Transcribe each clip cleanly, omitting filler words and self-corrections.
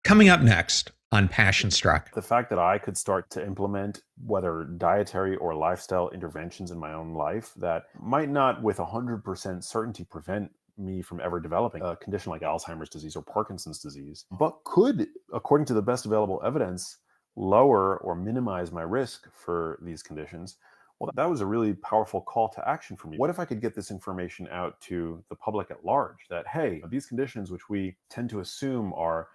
Coming up next on Passion Struck. The fact that I could start to implement whether dietary or lifestyle interventions in my own life that might not with 100% certainty prevent me from ever developing a condition like Alzheimer's disease or Parkinson's disease, but could, according to the best available evidence, lower or minimize my risk for these conditions. Well, that was a really powerful call to action for me. What if I could get this information out to the public at large that, hey, these conditions, which we tend to assume are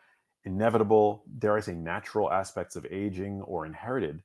inevitable, dare I say, natural aspects of aging or inherited,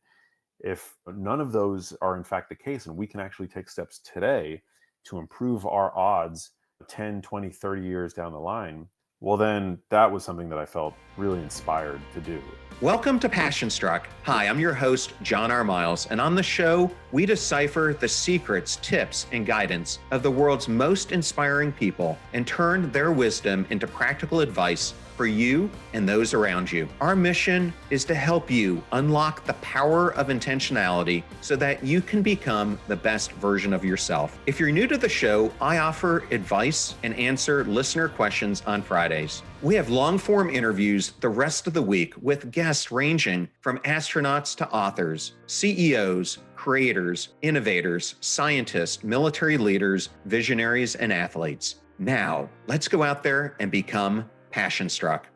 if none of those are in fact the case, and we can actually take steps today to improve our odds 10, 20, 30 years down the line, well, then that was something that I felt really inspired to do. Welcome to Passion Struck. Hi, I'm your host, John R. Miles, and on the show, we decipher the secrets, tips, and guidance of the world's most inspiring people and turn their wisdom into practical advice for you and those around you. Our mission is to help you unlock the power of intentionality so that you can become the best version of yourself. If you're new to the show, I offer advice and answer listener questions on Fridays. We have long-form interviews the rest of the week with guests ranging from astronauts to authors, CEOs, creators, innovators, scientists, military leaders, visionaries, and athletes. Now, let's go out there and become Passion Struck.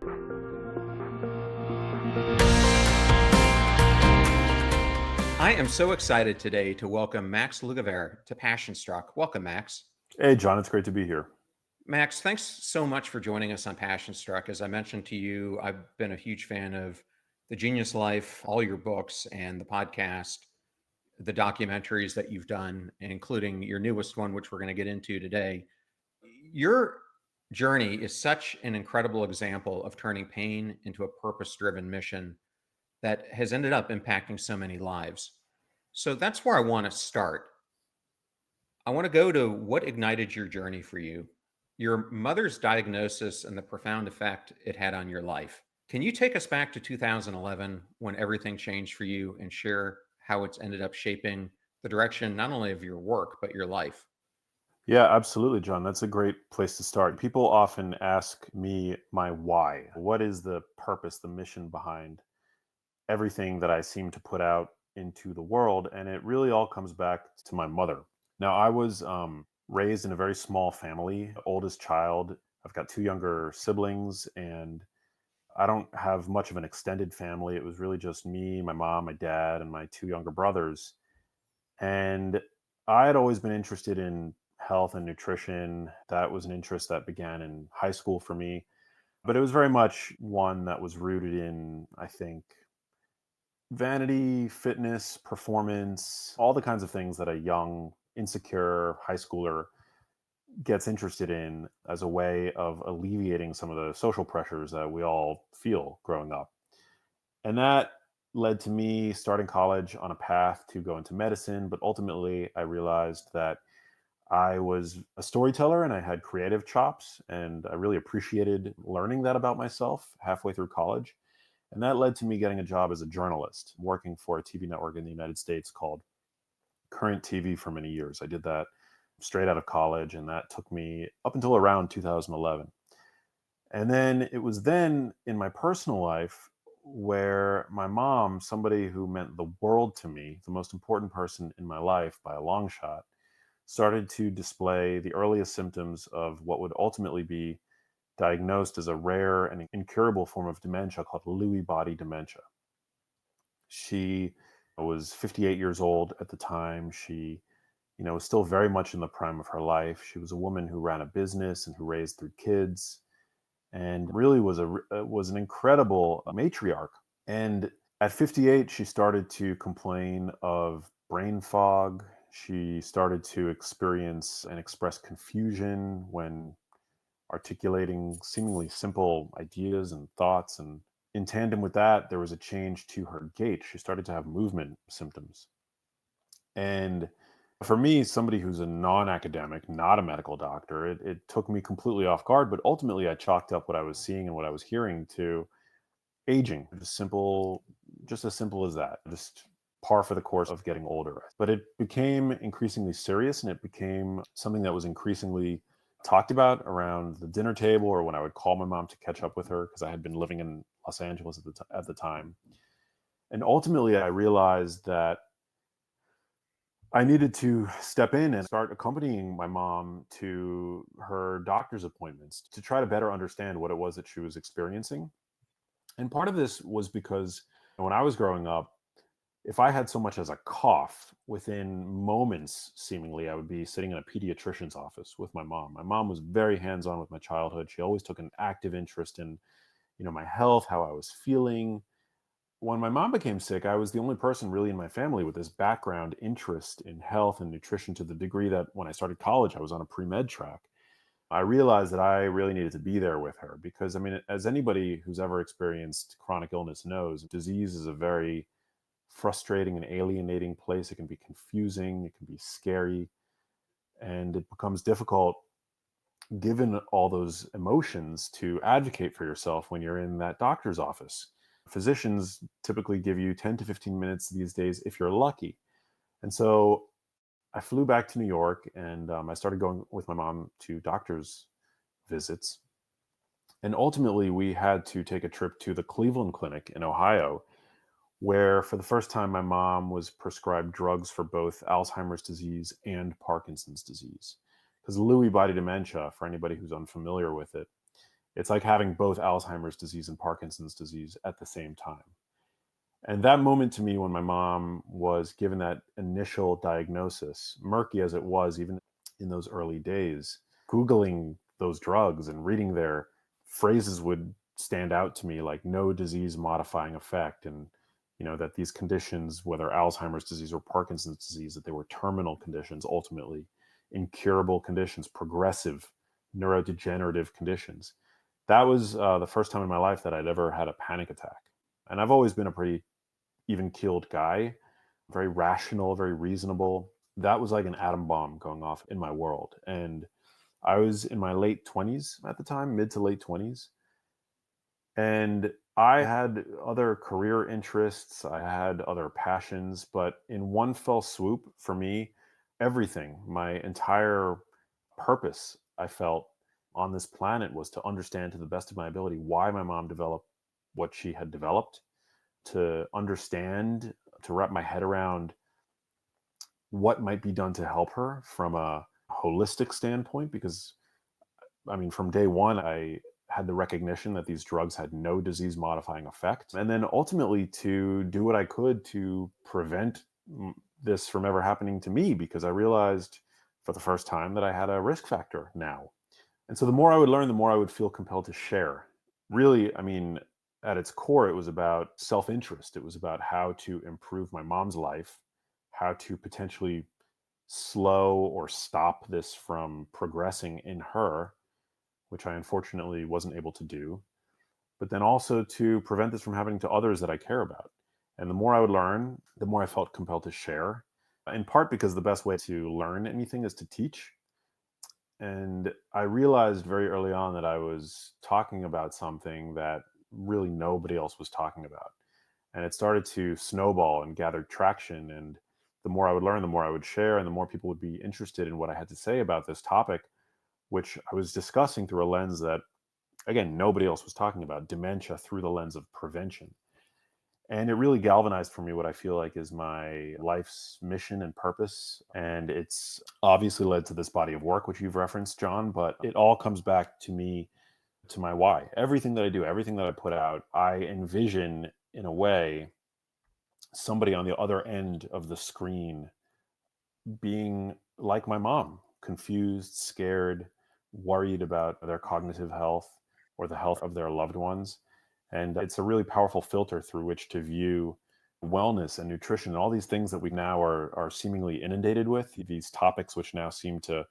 I am so excited today to welcome Max Lugavere to Passion Struck. Welcome, Max. Hey, John, it's great to be here. Max, thanks so much for joining us on Passion Struck. As I mentioned to you, I've been a huge fan of The Genius Life, all your books, and the podcast, the documentaries that you've done, including your newest one, which we're going to get into today. Your journey is such an incredible example of turning pain into a purpose-driven mission that has ended up impacting so many lives. So that's where I want to start. I want to go to what ignited your journey for you, your mother's diagnosis and the profound effect it had on your life. Can you take us back to 2011 when everything changed for you and share how it's ended up shaping the direction not only of your work, but your life? Yeah, absolutely, John. That's a great place to start. People often ask me my why. What is the purpose, the mission behind everything that I seem to put out into the world? And it really all comes back to my mother. Now, I was raised in a very small family, oldest child. I've got two younger siblings, and I don't have much of an extended family. It was really just me, my mom, my dad, and my two younger brothers. And I had always been interested in health and nutrition. That was an interest that began in high school for me. But it was very much one that was rooted in, I think, vanity, fitness, performance, all the kinds of things that a young, insecure high schooler gets interested in as a way of alleviating some of the social pressures that we all feel growing up. And that led to me starting college on a path to go into medicine. But ultimately, I realized that I was a storyteller and I had creative chops, and I really appreciated learning that about myself halfway through college. And that led to me getting a job as a journalist, working for a TV network in the United States called Current TV for many years. I did that straight out of college, and that took me up until around 2011. And then it was then in my personal life where my mom, somebody who meant the world to me, the most important person in my life by a long shot, started to display the earliest symptoms of what would ultimately be diagnosed as a rare and incurable form of dementia called Lewy body dementia. She was 58 years old at the time. She, was still very much in the prime of her life. She was a woman who ran a business and who raised three kids, and really was an incredible matriarch. And at 58, she started to complain of brain fog. She started to experience and express confusion when articulating seemingly simple ideas and thoughts. And in tandem with that, there was a change to her gait. She started to have movement symptoms. And for me, somebody who's a non-academic, not a medical doctor, it took me completely off guard. But ultimately, I chalked up what I was seeing and what I was hearing to aging. Just as simple as that. Just par for the course of getting older. But it became increasingly serious, and it became something that was increasingly talked about around the dinner table or when I would call my mom to catch up with her because I had been living in Los Angeles at the time. And ultimately, I realized that I needed to step in and start accompanying my mom to her doctor's appointments to try to better understand what it was that she was experiencing. And part of this was because when I was growing up, if I had so much as a cough, within moments, seemingly, I would be sitting in a pediatrician's office with my mom. My mom was very hands-on with my childhood. She always took an active interest in, my health, how I was feeling. When my mom became sick, I was the only person really in my family with this background interest in health and nutrition to the degree that when I started college, I was on a pre-med track. I realized that I really needed to be there with her because, I mean, as anybody who's ever experienced chronic illness knows, disease is a very frustrating and alienating place. It can be confusing, it can be scary, and it becomes difficult, given all those emotions, to advocate for yourself when you're in that doctor's office. Physicians typically give you 10 to 15 minutes these days if you're lucky. And so I flew back to New York and I started going with my mom to doctor's visits. And ultimately, we had to take a trip to the Cleveland Clinic in Ohio, where for the first time, my mom was prescribed drugs for both Alzheimer's disease and Parkinson's disease. Because Lewy body dementia, for anybody who's unfamiliar with it, it's like having both Alzheimer's disease and Parkinson's disease at the same time. And that moment to me, when my mom was given that initial diagnosis, murky as it was, even in those early days, Googling those drugs and reading their phrases would stand out to me, like no disease modifying effect. And, that these conditions, whether Alzheimer's disease or Parkinson's disease, that they were terminal conditions, ultimately incurable conditions, progressive neurodegenerative conditions. That was the first time in my life that I'd ever had a panic attack. And I've always been a pretty even keeled guy, very rational, very reasonable. That was like an atom bomb going off in my world. And I was in my late 20s at the time, mid to late 20s. And I had other career interests, I had other passions, but in one fell swoop, for me, everything, my entire purpose, I felt, on this planet was to understand to the best of my ability why my mom developed what she had developed, to understand, to wrap my head around what might be done to help her from a holistic standpoint. Because, I mean, from day one, I had the recognition that these drugs had no disease modifying effect. And then ultimately to do what I could to prevent this from ever happening to me, because I realized for the first time that I had a risk factor now. And so the more I would learn, the more I would feel compelled to share. Really, I mean, at its core, it was about self interest. It was about how to improve my mom's life, how to potentially slow or stop this from progressing in her, which I unfortunately wasn't able to do, but then also to prevent this from happening to others that I care about. And the more I would learn, the more I felt compelled to share, in part because the best way to learn anything is to teach. And I realized very early on that I was talking about something that really nobody else was talking about. And it started to snowball and gather traction. And the more I would learn, the more I would share, and the more people would be interested in what I had to say about this topic, which I was discussing through a lens that, again, nobody else was talking about: dementia through the lens of prevention. And it really galvanized for me what I feel like is my life's mission and purpose. And it's obviously led to this body of work, which you've referenced, John, but it all comes back to me, to my why. Everything that I do, everything that I put out, I envision, in a way, somebody on the other end of the screen being like my mom, confused, scared, worried about their cognitive health or the health of their loved ones. And it's a really powerful filter through which to view wellness and nutrition and all these things that we now are seemingly inundated with, these topics which now seem to,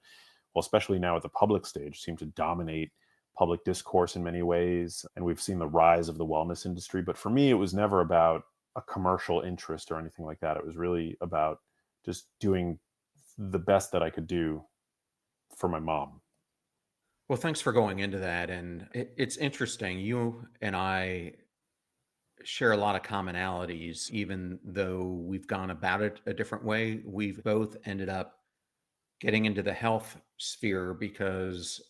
well, especially now at the public stage, seem to dominate public discourse in many ways. And we've seen the rise of the wellness industry. But for me, it was never about a commercial interest or anything like that. It was really about just doing the best that I could do for my mom. Well, thanks for going into that. And it's interesting. You and I share a lot of commonalities, even though we've gone about it a different way. We've both ended up getting into the health sphere because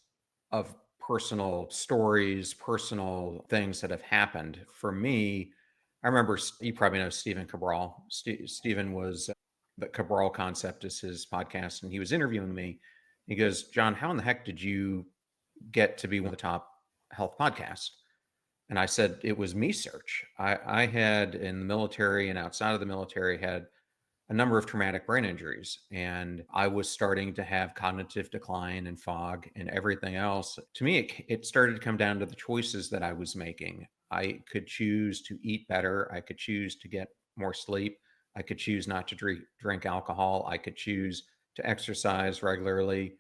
of personal stories, personal things that have happened. For me, I remember you probably know Stephen Cabral. Stephen was the Cabral Concept is his podcast, and he was interviewing me. He goes, John, how in the heck did you get to be one of the top health podcasts? And I said, it was me search. I had in the military and outside of the military had a number of traumatic brain injuries. And I was starting to have cognitive decline and fog and everything else. To me, it started to come down to the choices that I was making. I could choose to eat better. I could choose to get more sleep. I could choose not to drink alcohol. I could choose to exercise regularly.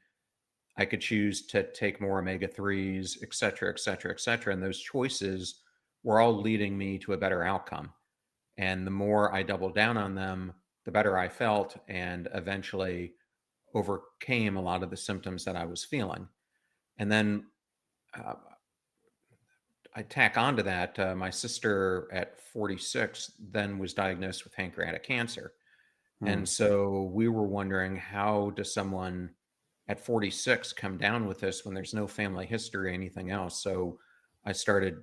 I could choose to take more omega 3s, et cetera, et cetera, et cetera. And those choices were all leading me to a better outcome. And the more I doubled down on them, the better I felt, and eventually overcame a lot of the symptoms that I was feeling. And then uh, I tack onto that, my sister at 46 then was diagnosed with pancreatic cancer. Hmm. And so we were wondering, how does someone at 46 come down with this when there's no family history or anything else? So I started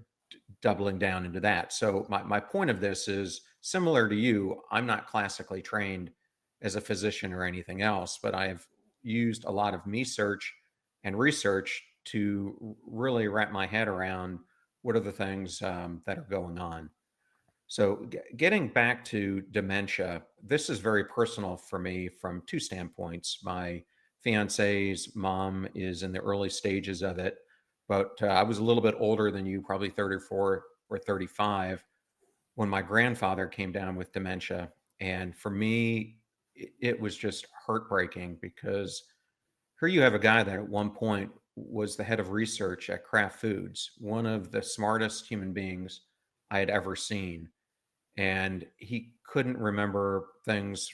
doubling down into that. So my point of this is similar to you. I'm not classically trained as a physician or anything else, but I've used a lot of me search and research to really wrap my head around what are the things that are going on. So, getting back to dementia, this is very personal for me from two standpoints. My fiance's mom is in the early stages of it, but I was a little bit older than you, probably 34 or 35, when my grandfather came down with dementia. And for me, it was just heartbreaking because here you have a guy that at one point was the head of research at Kraft Foods, one of the smartest human beings I had ever seen, and he couldn't remember things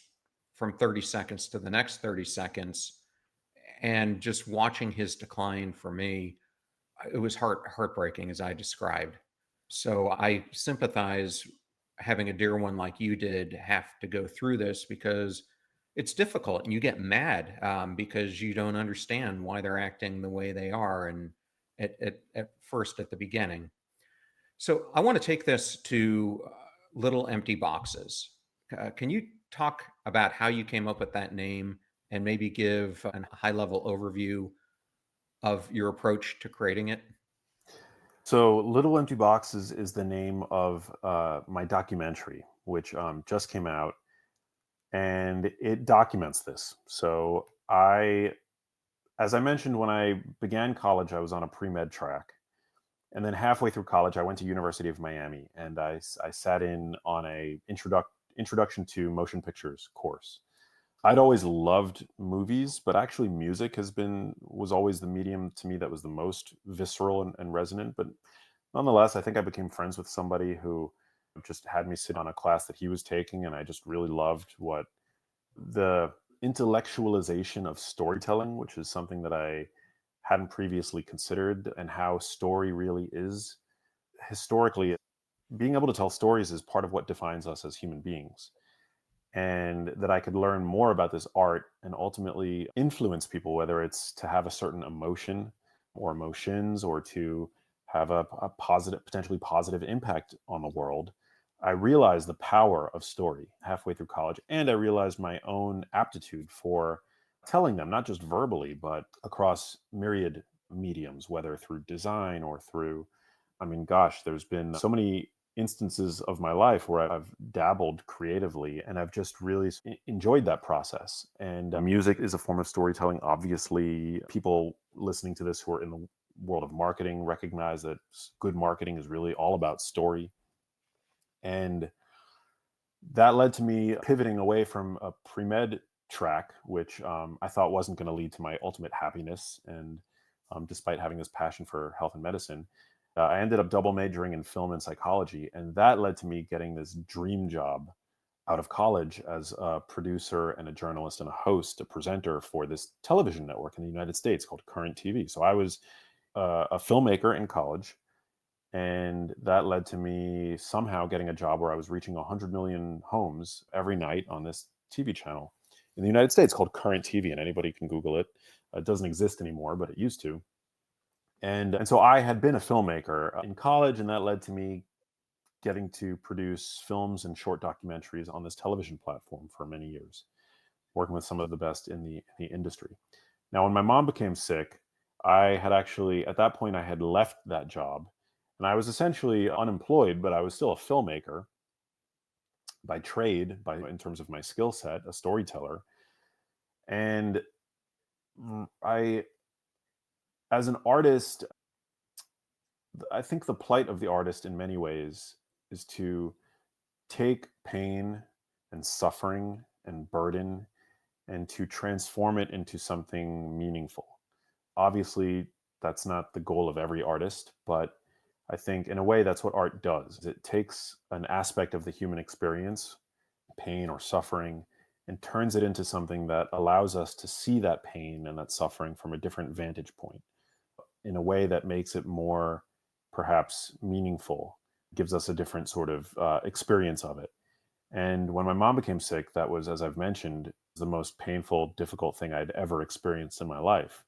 from 30 seconds to the next 30 seconds. And just watching his decline for me, it was heartbreaking, as I described. So I sympathize having a dear one like you did have to go through this, because it's difficult and you get mad because you don't understand why they're acting the way they are, and at first at the beginning. So I want to take this to little empty boxes. Can you talk about how you came up with that name and maybe give a high level overview of your approach to creating it? So, Little Empty Boxes is the name of my documentary, which just came out, and it documents this. So, as I mentioned, when I began college, I was on a pre med track. And then halfway through college, I went to University of Miami, and I sat in on a introduction to motion pictures course. I'd always loved movies, but actually music was always the medium to me that was the most visceral and resonant. But nonetheless, I think I became friends with somebody who just had me sit on a class that he was taking, and I just really loved what the intellectualization of storytelling, which is something that I hadn't previously considered, and how story really is. Historically, being able to tell stories is part of what defines us as human beings. And that I could learn more about this art and ultimately influence people, whether it's to have a certain emotion or emotions, or to have a positive, potentially positive impact on the world. I realized the power of story halfway through college, and I realized my own aptitude for telling them, not just verbally, but across myriad mediums, whether through design or through, I mean, gosh, there's been so many instances of my life where I've dabbled creatively, and I've just really enjoyed that process. And music is a form of storytelling. Obviously, people listening to this who are in the world of marketing recognize that good marketing is really all about story. And that led to me pivoting away from a pre-med track, which I thought wasn't going to lead to my ultimate happiness. And despite having this passion for health and medicine, I ended up double majoring in film and psychology. And that led to me getting this dream job out of college as a producer and a journalist and a host, a presenter for this television network in the United States called Current TV. So I was a filmmaker in college, and that led to me somehow getting a job where I was reaching 100 million homes every night on this TV channel. in the United States called Current TV, and anybody can Google it. It doesn't exist anymore, but it used to. And so I had been a filmmaker in college, and that led to me getting to produce films and short documentaries on this television platform for many years, working with some of the best in the industry. Now, when my mom became sick, I had actually, at that point, I had left that job, and I was essentially unemployed, but I was still a filmmaker by trade, in terms of my skill set, a storyteller. And I, as an artist, I think the plight of the artist in many ways is to take pain and suffering and burden and to transform it into something meaningful. Obviously, that's not the goal of every artist, but I think in a way that's what art does. It takes an aspect of the human experience, pain or suffering, and turns it into something that allows us to see that pain and that suffering from a different vantage point in a way that makes it more perhaps meaningful, gives us a different sort of experience of it. And when my mom became sick, that was, as I've mentioned, the most painful, difficult thing I'd ever experienced in my life.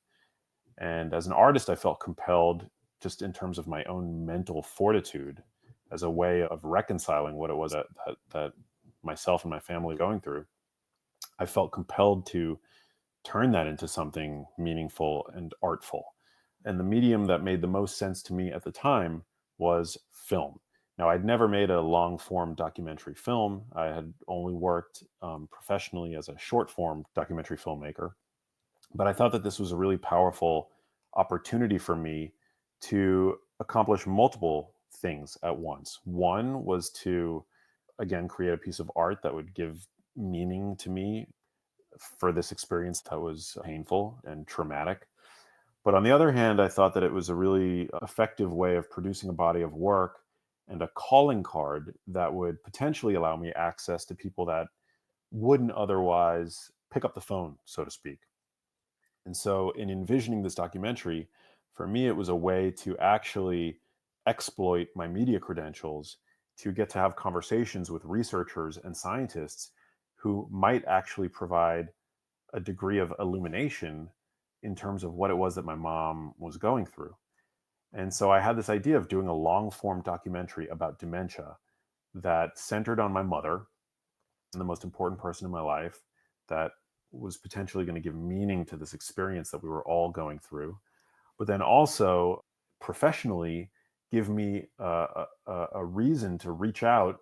And as an artist, I felt compelled, just in terms of my own mental fortitude, as a way of reconciling what it was that myself and my family were going through. I felt compelled to turn that into something meaningful and artful. And the medium that made the most sense to me at the time was film. Now, I'd never made a long form documentary film. I had only worked professionally as a short form documentary filmmaker. But I thought that this was a really powerful opportunity for me to accomplish multiple things at once. One was to, again, create a piece of art that would give meaning to me for this experience that was painful and traumatic. But on the other hand, I thought that it was a really effective way of producing a body of work and a calling card that would potentially allow me access to people that wouldn't otherwise pick up the phone, so to speak. And so, in envisioning this documentary, for me, it was a way to actually exploit my media credentials to get to have conversations with researchers and scientists who might actually provide a degree of illumination in terms of what it was that my mom was going through. And so I had this idea of doing a long form documentary about dementia that centered on my mother, the most important person in my life, that was potentially going to give meaning to this experience that we were all going through, but then also professionally give me a reason to reach out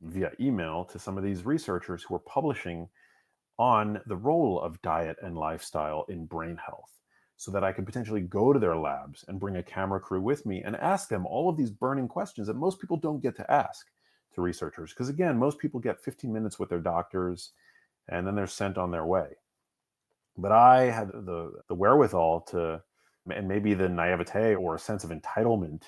via email to some of these researchers who are publishing on the role of diet and lifestyle in brain health, so that I could potentially go to their labs and bring a camera crew with me and ask them all of these burning questions that most people don't get to ask to researchers. Because again, most people get 15 minutes with their doctors and then they're sent on their way. But I had the wherewithal to, and maybe the naivete or a sense of entitlement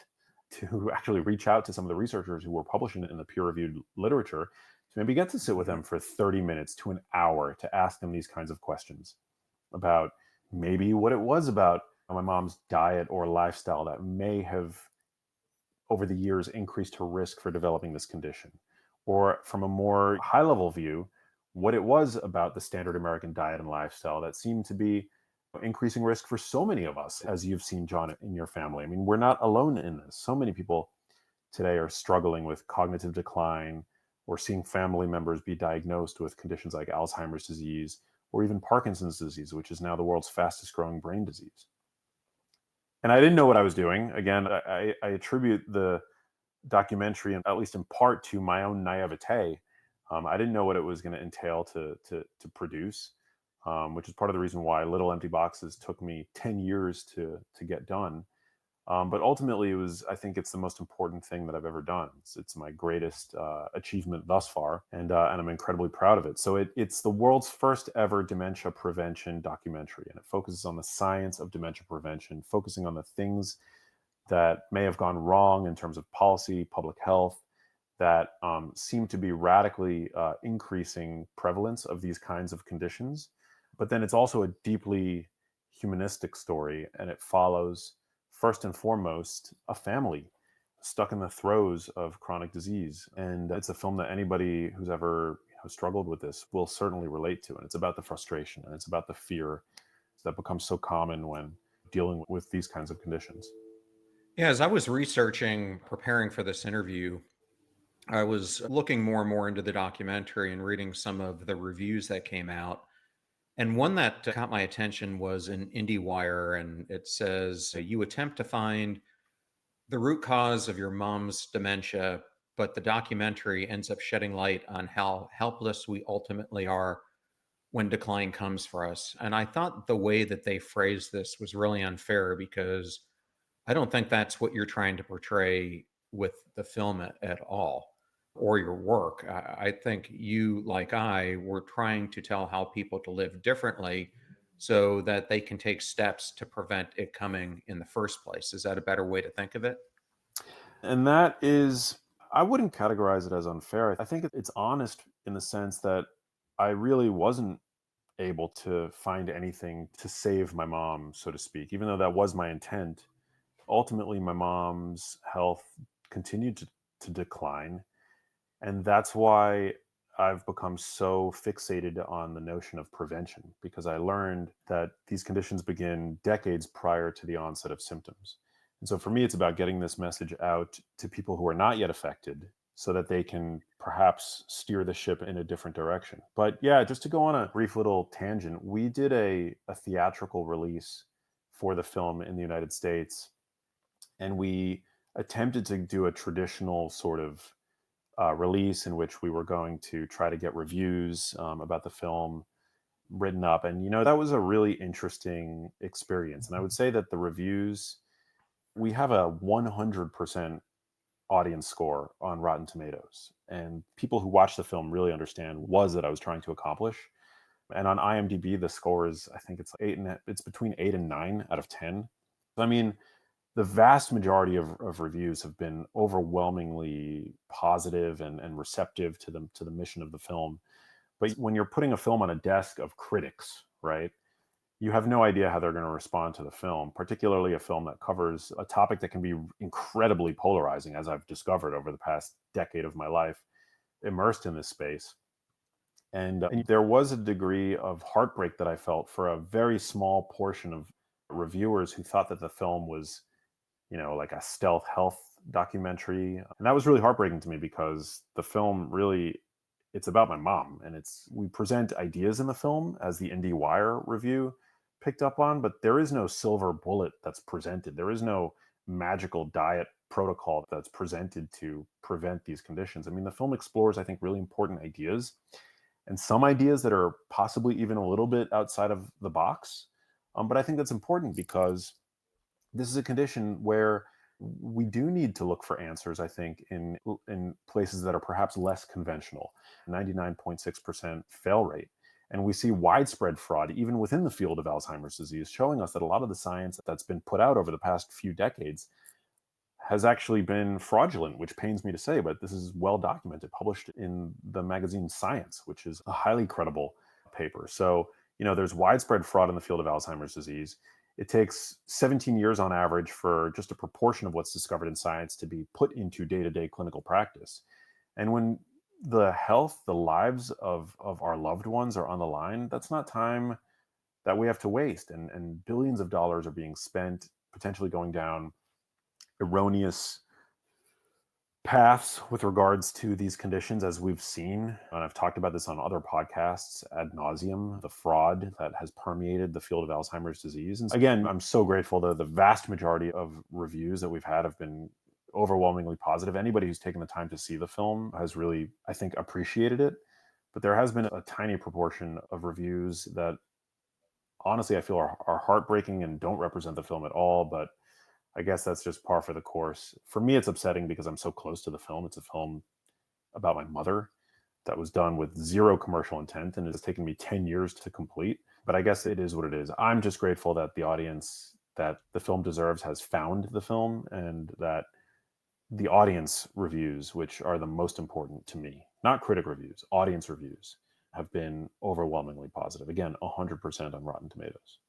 to actually reach out to some of the researchers who were publishing it in the peer-reviewed literature to maybe get to sit with them for 30 minutes to an hour to ask them these kinds of questions about maybe what it was about my mom's diet or lifestyle that may have over the years increased her risk for developing this condition. Or from a more high level view, what it was about the standard American diet and lifestyle that seemed to be increasing risk for so many of us, as you've seen, John, in your family. I mean, we're not alone in this. So many people today are struggling with cognitive decline or seeing family members be diagnosed with conditions like Alzheimer's disease or even Parkinson's disease, which is now the world's fastest growing brain disease. And I didn't know what I was doing. Again, I attribute the documentary, at least in part, to my own naivete. I didn't know what it was going to entail to produce, which is part of the reason why Little Empty Boxes took me 10 years to get done. But ultimately, I think it's the most important thing that I've ever done. It's my greatest achievement thus far, and I'm incredibly proud of it. So it's the world's first ever dementia prevention documentary, and it focuses on the science of dementia prevention, focusing on the things that may have gone wrong in terms of policy, public health, that seem to be radically increasing prevalence of these kinds of conditions. But then it's also a deeply humanistic story, and it follows, first and foremost, a family stuck in the throes of chronic disease. And it's a film that anybody who's ever has struggled with this will certainly relate to. And it's about the frustration and it's about the fear that becomes so common when dealing with these kinds of conditions. Yeah, as I was researching, preparing for this interview, I was looking more and more into the documentary and reading some of the reviews that came out. And one that caught my attention was in IndieWire, and it says, "You attempt to find the root cause of your mom's dementia, but the documentary ends up shedding light on how helpless we ultimately are when decline comes for us." And I thought the way that they phrased this was really unfair because I don't think that's what you're trying to portray with the film at all or your work. I think you, like I, were trying to tell how people to live differently so that they can take steps to prevent it coming in the first place. Is that a better way to think of it? And that is, I wouldn't categorize it as unfair. I think it's honest in the sense that I really wasn't able to find anything to save my mom, so to speak, even though that was my intent. Ultimately, my mom's health continued to decline. And that's why I've become so fixated on the notion of prevention, because I learned that these conditions begin decades prior to the onset of symptoms. And so for me, it's about getting this message out to people who are not yet affected so that they can perhaps steer the ship in a different direction. But yeah, just to go on a brief little tangent, we did a theatrical release for the film in the United States, and we attempted to do a traditional sort of release in which we were going to try to get reviews about the film written up. And, that was a really interesting experience. And I would say that the reviews, we have a 100% audience score on Rotten Tomatoes. And people who watch the film really understand was that I was trying to accomplish. And on IMDb, the score is, I think it's between 8 and 9 out of 10. I mean, the vast majority of reviews have been overwhelmingly positive and receptive to the mission of the film. But when you're putting a film on a desk of critics, right, you have no idea how they're going to respond to the film, particularly a film that covers a topic that can be incredibly polarizing, as I've discovered over the past decade of my life immersed in this space. And there was a degree of heartbreak that I felt for a very small portion of reviewers who thought that the film was, like a stealth health documentary. And that was really heartbreaking to me because the film really, it's about my mom. And we present ideas in the film, as the IndieWire review picked up on, but there is no silver bullet that's presented. There is no magical diet protocol that's presented to prevent these conditions. I mean, the film explores, I think, really important ideas, and some ideas that are possibly even a little bit outside of the box. But I think that's important because this is a condition where we do need to look for answers, I think, in places that are perhaps less conventional. 99.6% fail rate. And we see widespread fraud, even within the field of Alzheimer's disease, showing us that a lot of the science that's been put out over the past few decades has actually been fraudulent, which pains me to say, but this is well documented, published in the magazine Science, which is a highly credible paper. So, there's widespread fraud in the field of Alzheimer's disease. It takes 17 years on average for just a proportion of what's discovered in science to be put into day-to-day clinical practice. And when the health, the lives of our loved ones are on the line, that's not time that we have to waste. And billions of dollars are being spent, potentially going down erroneous paths with regards to these conditions, as we've seen. And I've talked about this on other podcasts ad nauseum, the fraud that has permeated the field of Alzheimer's disease. And again, I'm so grateful that the vast majority of reviews that we've had have been overwhelmingly positive. Anybody who's taken the time to see the film has really, I think, appreciated it. But there has been a tiny proportion of reviews that honestly I feel are heartbreaking and don't represent the film at all. But I guess that's just par for the course. For me, it's upsetting because I'm so close to the film. It's a film about my mother that was done with zero commercial intent, and it's taken me 10 years to complete. But I guess it is what it is. I'm just grateful that the audience that the film deserves has found the film, and that the audience reviews, which are the most important to me, not critic reviews, audience reviews, have been overwhelmingly positive. Again, 100% on Rotten Tomatoes.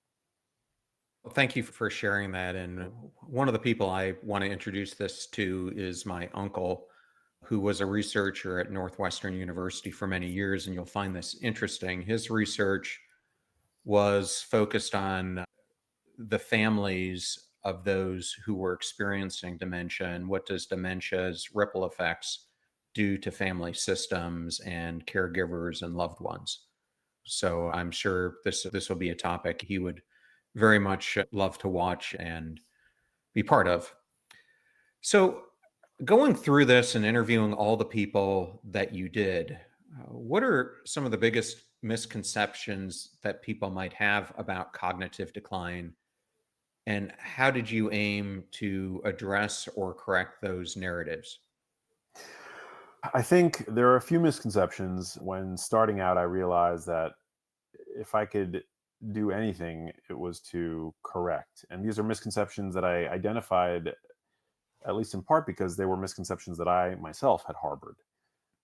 Well, thank you for sharing that. And one of the people I want to introduce this to is my uncle, who was a researcher at Northwestern University for many years, and you'll find this interesting. His research was focused on the families of those who were experiencing dementia and what does dementia's ripple effects do to family systems and caregivers and loved ones. So I'm sure this will be a topic he would very much love to watch and be part of. So going through this and interviewing all the people that you did, what are some of the biggest misconceptions that people might have about cognitive decline? And how did you aim to address or correct those narratives? I think there are a few misconceptions. When starting out, I realized that if I could do anything, it was to correct. And these are misconceptions that I identified, at least in part because they were misconceptions that I myself had harbored.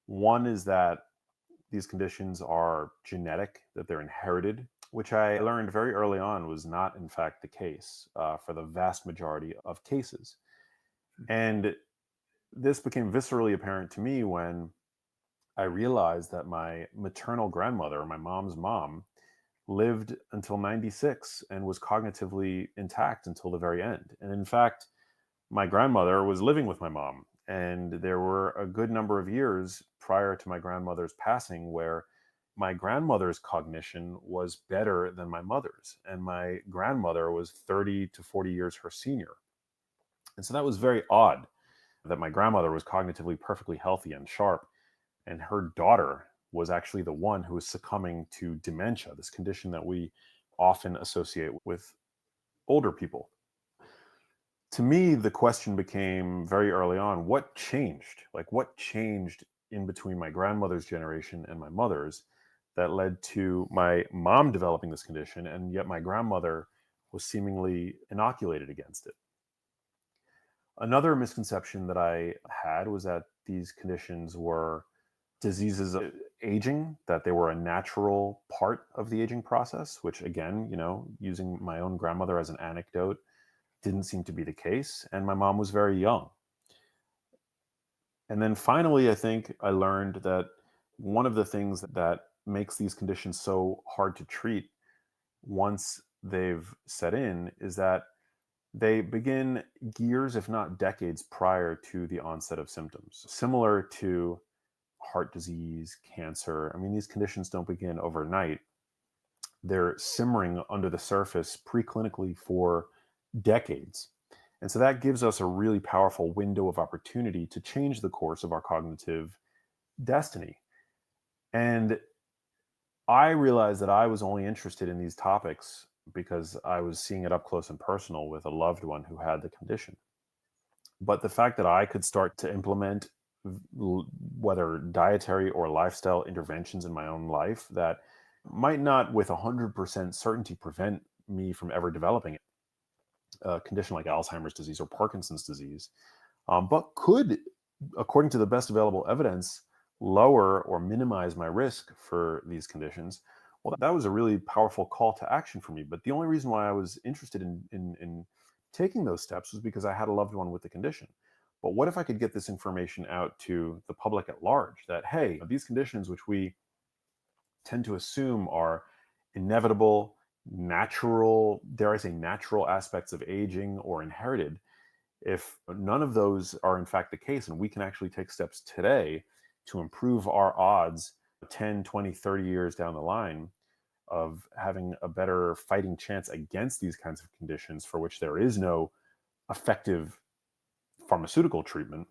One is that these conditions are genetic, that they're inherited, which I learned very early on was not, in fact, the case for the vast majority of cases. And this became viscerally apparent to me when I realized that my maternal grandmother, my mom's mom, lived until 96 and was cognitively intact until the very end. And in fact, my grandmother was living with my mom. And there were a good number of years prior to my grandmother's passing where my grandmother's cognition was better than my mother's. And my grandmother was 30 to 40 years her senior. And so that was very odd that my grandmother was cognitively perfectly healthy and sharp. And her daughter was actually the one who was succumbing to dementia, this condition that we often associate with older people. To me, the question became very early on, what changed? Like, what changed in between my grandmother's generation and my mother's that led to my mom developing this condition, and yet my grandmother was seemingly inoculated against it? Another misconception that I had was that these conditions were diseases of aging, that they were a natural part of the aging process, which again, using my own grandmother as an anecdote, didn't seem to be the case. And my mom was very young. And then finally, I think I learned that one of the things that makes these conditions so hard to treat once they've set in is that they begin years, if not decades, prior to the onset of symptoms. Similar to heart disease, cancer, I mean, these conditions don't begin overnight. They're simmering under the surface preclinically for decades. And so that gives us a really powerful window of opportunity to change the course of our cognitive destiny. And I realized that I was only interested in these topics because I was seeing it up close and personal with a loved one who had the condition. But the fact that I could start to implement whether dietary or lifestyle interventions in my own life that might not with 100% certainty prevent me from ever developing a condition like Alzheimer's disease or Parkinson's disease, but could, according to the best available evidence, lower or minimize my risk for these conditions. Well, that was a really powerful call to action for me. But the only reason why I was interested in taking those steps was because I had a loved one with the condition. But what if I could get this information out to the public at large that, hey, these conditions, which we tend to assume are inevitable, natural, dare I say, natural aspects of aging or inherited, if none of those are in fact the case, and we can actually take steps today to improve our odds 10, 20, 30 years down the line of having a better fighting chance against these kinds of conditions for which there is no effective pharmaceutical treatment,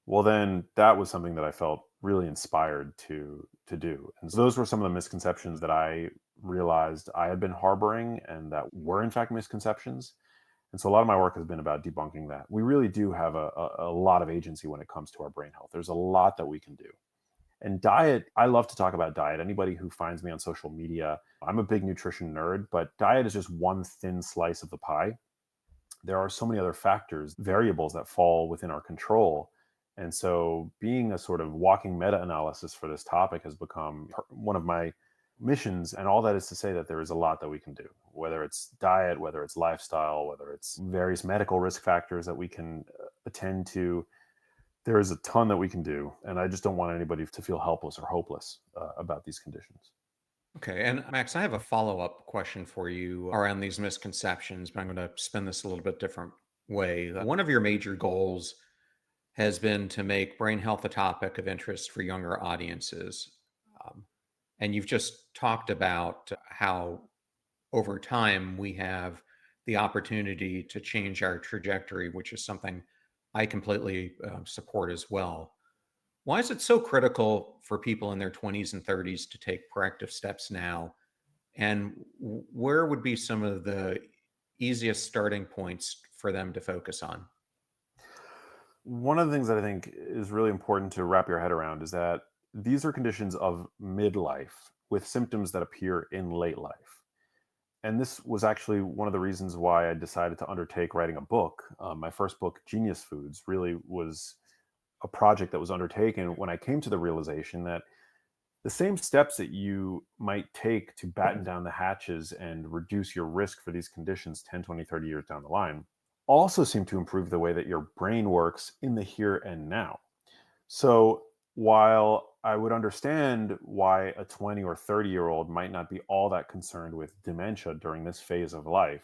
well, then that was something that I felt really inspired to do. And so those were some of the misconceptions that I realized I had been harboring and that were in fact misconceptions. And so a lot of my work has been about debunking that. We really do have a lot of agency when it comes to our brain health. There's a lot that we can do. And diet, I love to talk about diet. Anybody who finds me on social media, I'm a big nutrition nerd, but diet is just one thin slice of the pie. There are so many other factors, variables that fall within our control. And so being a sort of walking meta-analysis for this topic has become one of my missions. And all that is to say that there is a lot that we can do, whether it's diet, whether it's lifestyle, whether it's various medical risk factors that we can attend to. There is a ton that we can do, and I just don't want anybody to feel helpless or hopeless about these conditions. Okay. And Max, I have a follow-up question for you around these misconceptions, but I'm going to spin this a little bit different way. One of your major goals has been to make brain health a topic of interest for younger audiences. Um, and you've just talked about how over time we have the opportunity to change our trajectory, which is something I completely support as well. Why is it so critical for people in their 20s and 30s to take proactive steps now? And where would be some of the easiest starting points for them to focus on? One of the things that I think is really important to wrap your head around is that these are conditions of midlife with symptoms that appear in late life. And this was actually one of the reasons why I decided to undertake writing a book. My first book, Genius Foods, really was a project that was undertaken when I came to the realization that the same steps that you might take to batten down the hatches and reduce your risk for these conditions 10, 20, 30 years down the line also seem to improve the way that your brain works in the here and now. So while I would understand why a 20 or 30-year-old might not be all that concerned with dementia during this phase of life,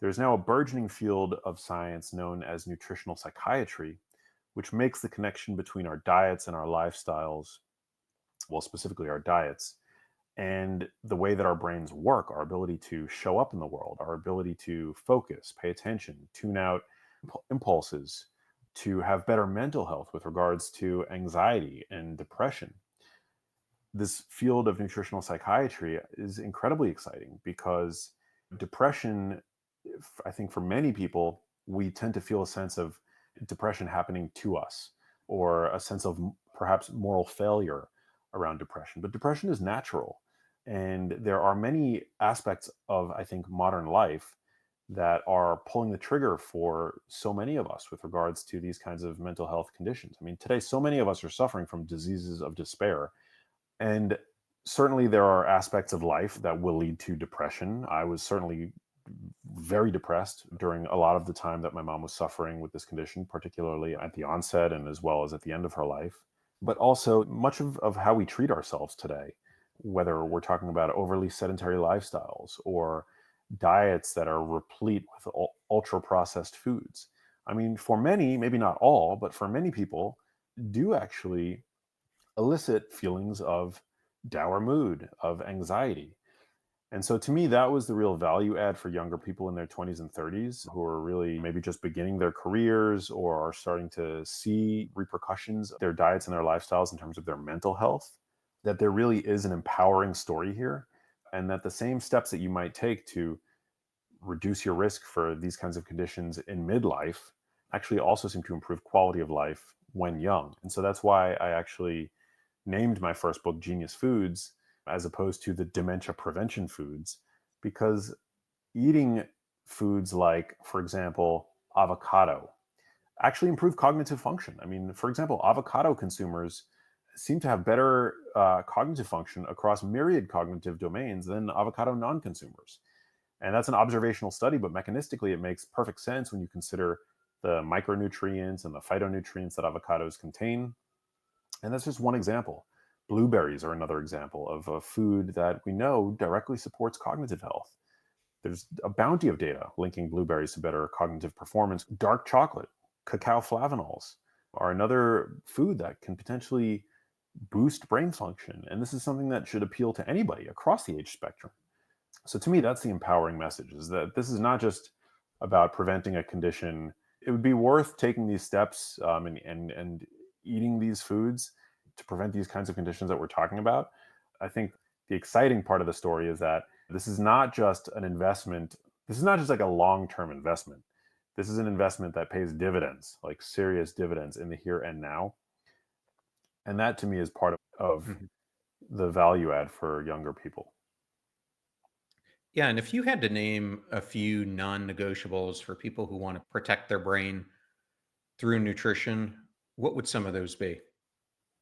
there's now a burgeoning field of science known as nutritional psychiatry, which makes the connection between our diets and our lifestyles, well, specifically our diets, and the way that our brains work, our ability to show up in the world, our ability to focus, pay attention, tune out impulses, to have better mental health with regards to anxiety and depression. This field of nutritional psychiatry is incredibly exciting because depression, I think for many people, we tend to feel a sense of depression happening to us or a sense of perhaps moral failure around depression. But depression is natural. And there are many aspects of, I think, modern life that are pulling the trigger for so many of us with regards to these kinds of mental health conditions. I mean, today, so many of us are suffering from diseases of despair. And certainly there are aspects of life that will lead to depression. I was certainly very depressed during a lot of the time that my mom was suffering with this condition, particularly at the onset and as well as at the end of her life. But also much of how we treat ourselves today, whether we're talking about overly sedentary lifestyles or diets that are replete with ultra processed foods. I mean, for many, maybe not all, but for many people, do actually elicit feelings of dour mood, of anxiety. And so to me, that was the real value add for younger people in their 20s and 30s who are really maybe just beginning their careers or are starting to see repercussions of their diets and their lifestyles in terms of their mental health. That there really is an empowering story here, and that the same steps that you might take to reduce your risk for these kinds of conditions in midlife actually also seem to improve quality of life when young. And so that's why I actually named my first book Genius Foods as opposed to the dementia prevention foods, because eating foods like, for example, avocado actually improve cognitive function. I mean, for example, avocado consumers seem to have better cognitive function across myriad cognitive domains than avocado non-consumers. And that's an observational study, but mechanistically, it makes perfect sense when you consider the micronutrients and the phytonutrients that avocados contain. And that's just one example. Blueberries are another example of a food that we know directly supports cognitive health. There's a bounty of data linking blueberries to better cognitive performance. Dark chocolate, cacao flavanols are another food that can potentially boost brain function. And this is something that should appeal to anybody across the age spectrum. So to me, that's the empowering message, is that this is not just about preventing a condition. It would be worth taking these steps and eating these foods to prevent these kinds of conditions that we're talking about. I think the exciting part of the story is that this is not just an investment. This is not just like a long-term investment. This is an investment that pays dividends, like serious dividends in the here and now. And that to me is part of Mhm. the value add for younger people. Yeah. And if you had to name a few non negotiables for people who want to protect their brain through nutrition, what would some of those be?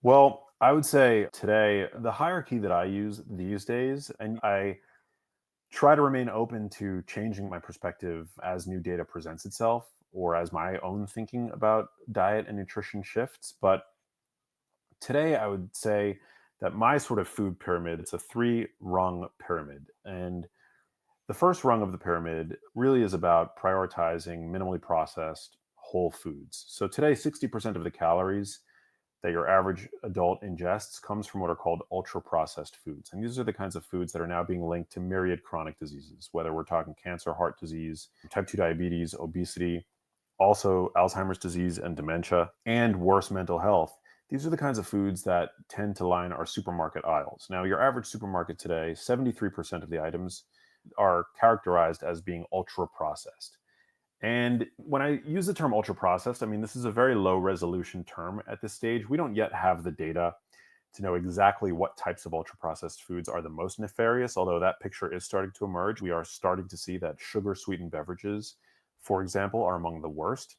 Well, I would say today, the hierarchy that I use these days, and I try to remain open to changing my perspective as new data presents itself. or as my own thinking about diet and nutrition shifts. But today I would say that my sort of food pyramid, it's a 3-rung pyramid. And the first rung of the pyramid really is about prioritizing minimally processed whole foods. So today, 60% of the calories that your average adult ingests comes from what are called ultra processed foods. And these are the kinds of foods that are now being linked to myriad chronic diseases, whether we're talking cancer, heart disease, type 2 diabetes, obesity, also Alzheimer's disease and dementia, and worse mental health. These are the kinds of foods that tend to line our supermarket aisles. Now, your average supermarket today, 73% of the items are characterized as being ultra processed. And when I use the term ultra processed, I mean, this is a very low resolution term at this stage. We don't yet have the data to know exactly what types of ultra processed foods are the most nefarious, although that picture is starting to emerge. We are starting to see that sugar sweetened beverages, for example, are among the worst,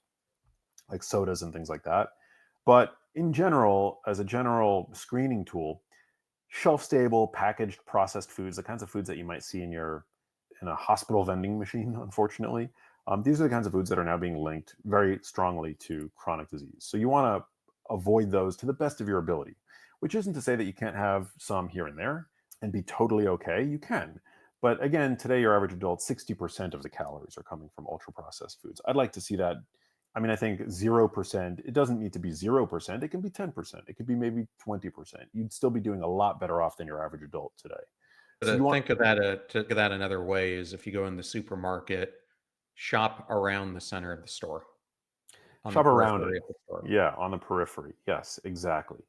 like sodas and things like that. But in general, as a general screening tool, shelf stable, packaged, processed foods, the kinds of foods that you might see in a hospital vending machine, unfortunately, these are the kinds of foods that are now being linked very strongly to chronic disease. So you want to avoid those to the best of your ability, which isn't to say that you can't have some here and there and be totally okay. You can. But again, today, your average adult, 60% of the calories are coming from ultra processed foods. I'd like to see that. I mean, I think 0%, it doesn't need to be 0%. It can be 10%. It could be maybe 20%. You'd still be doing a lot better off than your average adult today. But So you want think of that, think of that another way is if you go in the supermarket, shop around the center of the store, on the shop around it. periphery of the store. Yeah, on the periphery. Yes, exactly.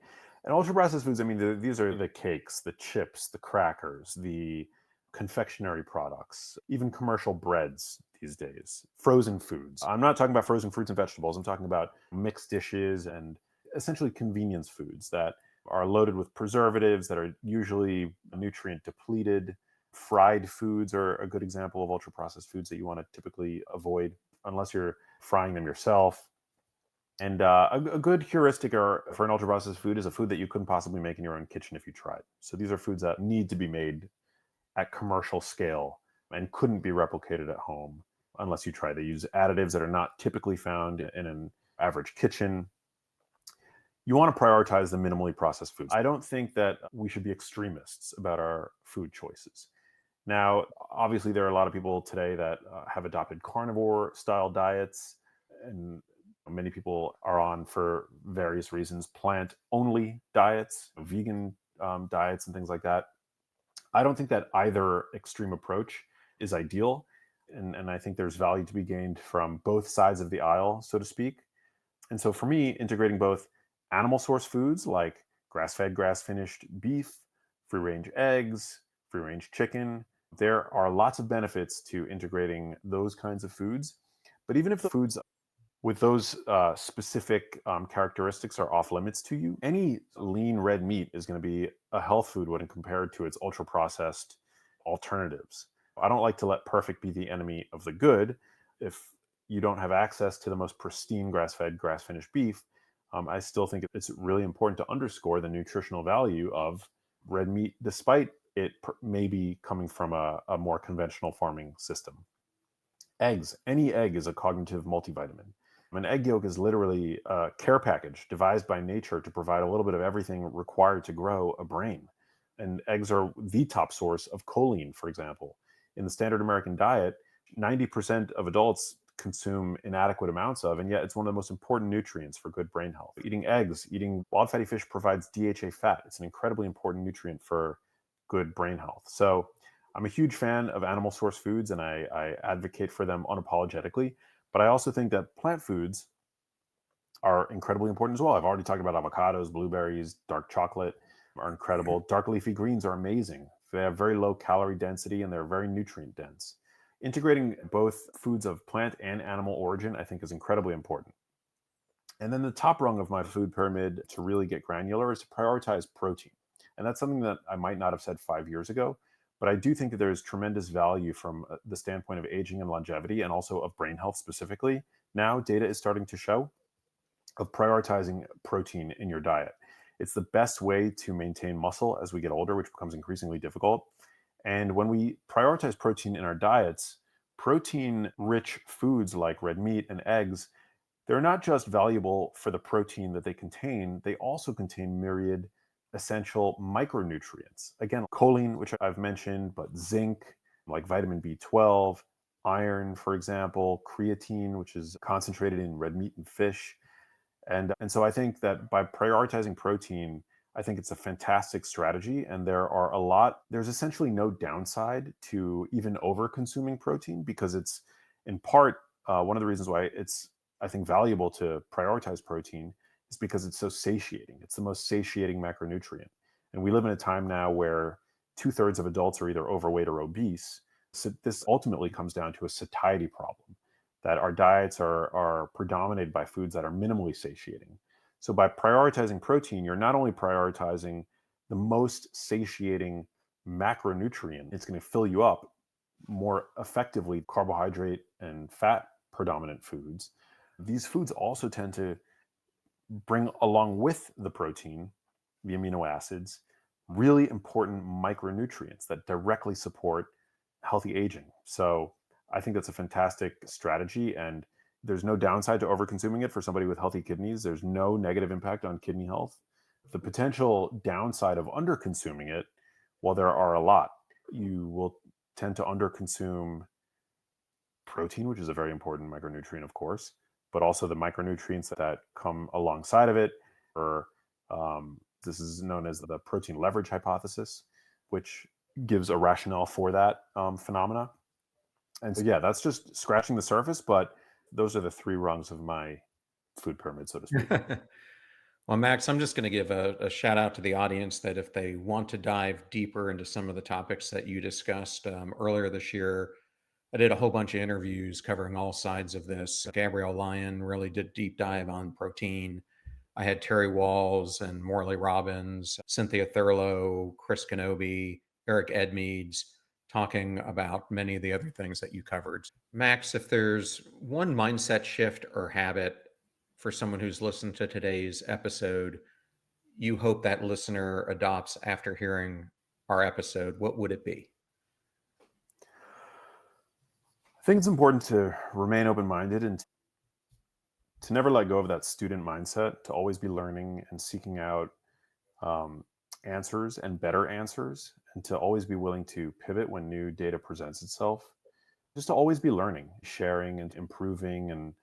And ultra processed foods, I mean, these are the cakes, the chips, the crackers, the confectionery products, even commercial breads these days, frozen foods. I'm not talking about frozen fruits and vegetables. I'm talking about mixed dishes and essentially convenience foods that are loaded with preservatives that are usually nutrient depleted. Fried foods are a good example of ultra processed foods that you want to typically avoid unless you're frying them yourself. And a good heuristic for an ultra processed food is a food that you couldn't possibly make in your own kitchen if you tried. So these are foods that need to be made at commercial scale and couldn't be replicated at home unless you try. They use additives that are not typically found in an average kitchen. You want to prioritize the minimally processed foods. I don't think that we should be extremists about our food choices. Now, obviously, there are a lot of people today that have adopted carnivore style diets, and many people are on, for various reasons, plant only diets, vegan diets, and things like that. I don't think that either extreme approach is ideal. And I think there's value to be gained from both sides of the aisle, so to speak. And so for me, integrating both animal source foods like grass fed, grass finished beef, free range eggs, free range chicken, there are lots of benefits to integrating those kinds of foods. But even if the foods with those specific characteristics are off limits to you, any lean red meat is going to be a health food when compared to its ultra processed alternatives. I don't like to let perfect be the enemy of the good. If you don't have access to the most pristine grass-fed, grass-finished beef, I still think it's really important to underscore the nutritional value of red meat, despite it maybe coming from a more conventional farming system. Eggs. Any egg is a cognitive multivitamin. An egg yolk is literally a care package devised by nature to provide a little bit of everything required to grow a brain. And eggs are the top source of choline, for example. In the standard American diet, 90% of adults consume inadequate amounts of, and yet it's one of the most important nutrients for good brain health. Eating eggs, eating wild fatty fish provides DHA fat. It's an incredibly important nutrient for good brain health. So I'm a huge fan of animal source foods, and I advocate for them unapologetically. But I also think that plant foods are incredibly important as well. I've already talked about avocados, blueberries, dark chocolate are incredible. Dark leafy greens are amazing. They have very low calorie density and they're very nutrient dense. Integrating both foods of plant and animal origin, I think, is incredibly important. And then the top rung of my food pyramid to really get granular is to prioritize protein. And that's something that I might not have said 5 years ago, but I do think that there's tremendous value from the standpoint of aging and longevity and also of brain health specifically. Now, data is starting to show of prioritizing protein in your diet. It's the best way to maintain muscle as we get older, which becomes increasingly difficult. And when we prioritize protein in our diets, Protein-rich foods like red meat and eggs, they're not just valuable for the protein that they contain, they also contain myriad essential micronutrients. Again, choline, which I've mentioned, but zinc, like vitamin B12, iron, for example, creatine, which is concentrated in red meat and fish. And so I think that by prioritizing protein, I think it's a fantastic strategy. And there's essentially no downside to even over consuming protein, because it's in part one of the reasons why it's, I think, valuable to prioritize protein is because it's so satiating. It's the most satiating macronutrient. And we live in a time now where 2/3 of adults are either overweight or obese. So this ultimately comes down to a satiety problem, that our diets are predominated by foods that are minimally satiating. So by prioritizing protein, you're not only prioritizing the most satiating macronutrient, it's going to fill you up more effectively, carbohydrate and fat predominant foods. These foods also tend to bring along with the protein, the amino acids, really important micronutrients that directly support healthy aging. So I think that's a fantastic strategy, and there's no downside to overconsuming it for somebody with healthy kidneys. There's no negative impact on kidney health. The potential downside of underconsuming it, well, there are a lot. You will tend to underconsume protein, which is a very important micronutrient, of course, but also the micronutrients that come alongside of it. Or this is known as the protein leverage hypothesis, which gives a rationale for that phenomena. And so, yeah, that's just scratching the surface, but those are the three rungs of my food pyramid, so to speak. Well, Max, I'm just going to give a shout out to the audience that if they want to dive deeper into some of the topics that you discussed earlier this year, I did a whole bunch of interviews covering all sides of this. Gabrielle Lyon really did deep dive on protein. I had Terry Walls and Morley Robbins, Cynthia Thurlow, Chris Kenobi, Eric Edmeades, talking about many of the other things that you covered. Max, if there's one mindset shift or habit for someone who's listened to today's episode, you hope that listener adopts after hearing our episode, what would it be? I think it's important to remain open-minded and to never let go of that student mindset, to always be learning and seeking out answers and better answers, and to always be willing to pivot when new data presents itself. Just to always be learning, sharing, and improving, and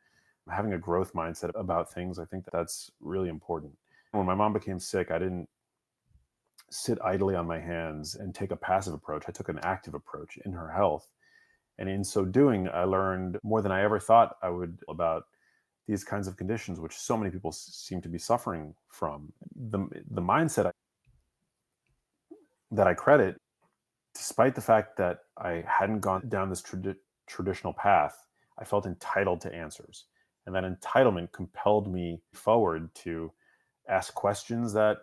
having a growth mindset about things. I think that's really important. When my mom became sick, I didn't sit idly on my hands and take a passive approach. I took an active approach in her health. And in so doing, I learned more than I ever thought I would about these kinds of conditions, which so many people seem to be suffering from. The mindset that I credit, despite the fact that I hadn't gone down this traditional path, I felt entitled to answers. And that entitlement compelled me forward to ask questions that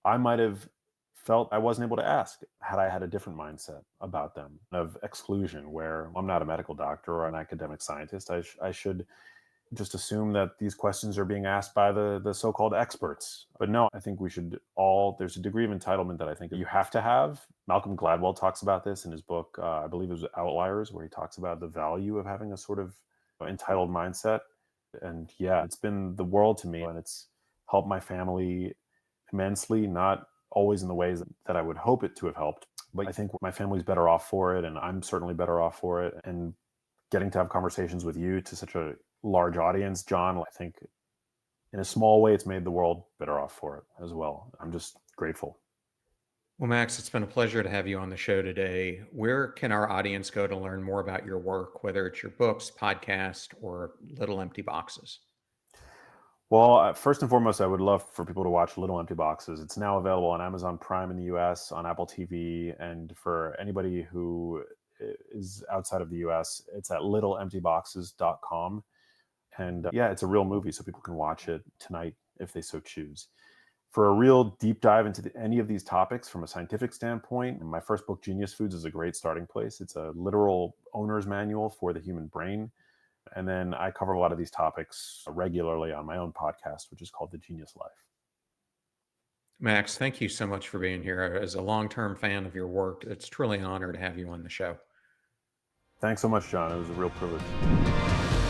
I might have felt I wasn't able to ask had I had a different mindset about them, of exclusion, where I'm not a medical doctor or an academic scientist. I should just assume that these questions are being asked by the so-called experts. But no, I think we should all, there's a degree of entitlement that I think you have to have. Malcolm Gladwell talks about this in his book, I believe it was Outliers, where he talks about the value of having a sort of entitled mindset. And yeah, it's been the world to me, and it's helped my family immensely, not always in the ways that I would hope it to have helped. But I think my family's better off for it, and I'm certainly better off for it. And getting to have conversations with you to such a large audience, John, I think in a small way, it's made the world better off for it as well. I'm just grateful. Well, Max, it's been a pleasure to have you on the show today. Where can our audience go to learn more about your work, whether it's your books, podcast, or Little Empty Boxes? Well, first and foremost, I would love for people to watch Little Empty Boxes. It's now available on Amazon Prime in the US, on Apple TV, and for anybody who is outside of the US, it's at littleemptyboxes.com. And yeah, it's a real movie, so people can watch it tonight if they so choose. For a real deep dive into any of these topics from a scientific standpoint, my first book, Genius Foods, is a great starting place. It's a literal owner's manual for the human brain. And then I cover a lot of these topics regularly on my own podcast, which is called The Genius Life. Max, thank you so much for being here. As a long-term fan of your work, it's truly an honor to have you on the show. Thanks so much, John. It was a real privilege.